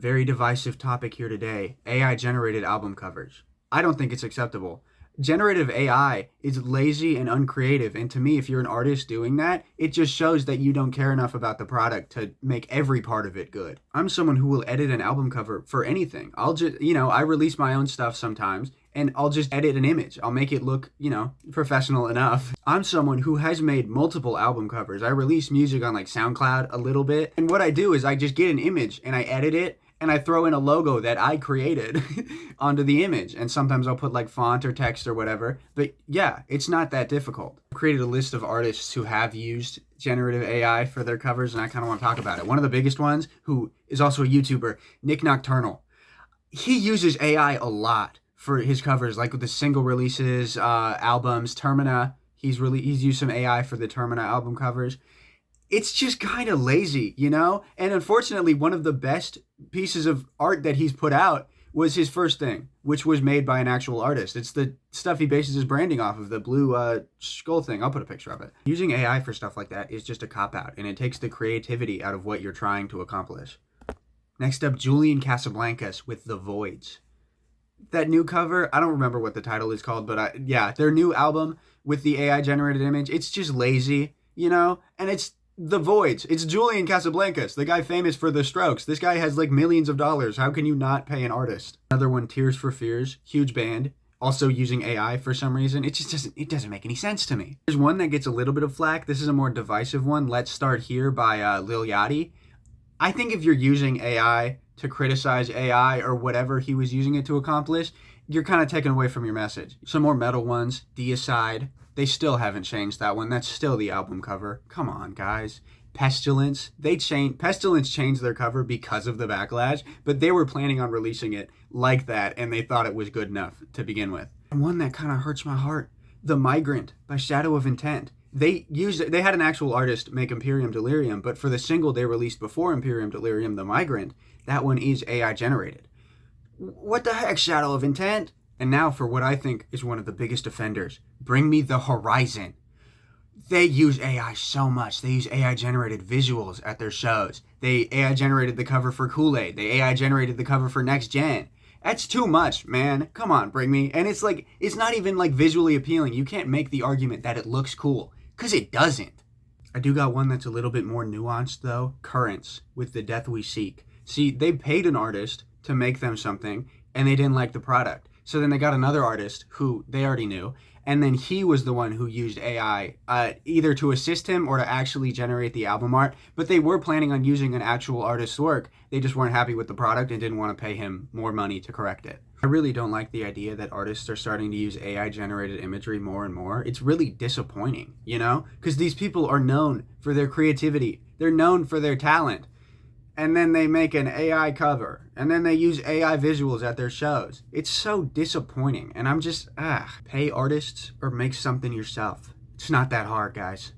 Very divisive topic here today. AI generated album covers. I don't think it's acceptable. Generative AI is lazy and uncreative, and to me, if you're an artist doing that, it just shows that you don't care enough about the product to make every part of it good. I'm someone who will edit an album cover for anything. I'll just, I release my own stuff sometimes, and I'll just edit an image. I'll make it look, professional enough. I'm someone who has made multiple album covers. I release music on like SoundCloud a little bit, and what I do is I just get an image and I edit it and I throw in a logo that I created onto the image. And sometimes I'll put like font or text or whatever. But yeah, it's not that difficult. I created a list of artists who have used generative AI for their covers, and I kind of want to talk about it. One of the biggest ones, who is also a YouTuber, Nick Nocturnal. He uses AI a lot for his covers, like with the single releases, albums, Termina. He's used some AI for the Termina album covers. It's just kind of lazy, And unfortunately, one of the best pieces of art that he's put out was his first thing, which was made by an actual artist. It's the stuff he bases his branding off of, the blue skull thing. I'll put a picture of it. Using AI for stuff like that is just a cop-out, and it takes the creativity out of what you're trying to accomplish. Next up, Julian Casablancas with The Voids. That new cover, I don't remember what the title is called, but their new album with the AI-generated image, it's just lazy, and it's The Voids. It's Julian Casablancas, the guy famous for The Strokes. This guy has like millions of dollars. How can you not pay an artist? Another one, Tears for Fears, huge band, also using AI for some reason. It just doesn't make any sense to me. There's one that gets a little bit of flack. This is a more divisive one. Let's Start Here by Lil Yachty. I think if you're using AI to criticize AI or whatever he was using it to accomplish, you're kind of taking away from your message. Some more metal ones, Deicide. They still haven't changed that one. That's still the album cover. Come on, guys. Pestilence. Pestilence changed their cover because of the backlash, but they were planning on releasing it like that, and they thought it was good enough to begin with. And one that kind of hurts my heart, The Migrant by Shadow of Intent. They had an actual artist make Imperium Delirium, but for the single they released before Imperium Delirium, The Migrant, that one is AI generated. What the heck, Shadow of Intent? And now for what I think is one of the biggest offenders, Bring Me the Horizon. They use AI so much. They use AI-generated visuals at their shows. They AI-generated the cover for Kool-Aid. They AI-generated the cover for Next Gen. That's too much, man. Come on, Bring Me. And it's not even like visually appealing. You can't make the argument that it looks cool, because it doesn't. I do got one that's a little bit more nuanced, though. Currents with The Death We Seek. See, they paid an artist to make them something, and they didn't like the product. So then they got another artist who they already knew, and then he was the one who used AI either to assist him or to actually generate the album art, but they were planning on using an actual artist's work. They just weren't happy with the product and didn't want to pay him more money to correct it. I really don't like the idea that artists are starting to use AI-generated imagery more and more. It's really disappointing, Because these people are known for their creativity. They're known for their talent. And then they make an AI cover, and then they use AI visuals at their shows. It's so disappointing, and I'm just, pay artists or make something yourself. It's not that hard, guys.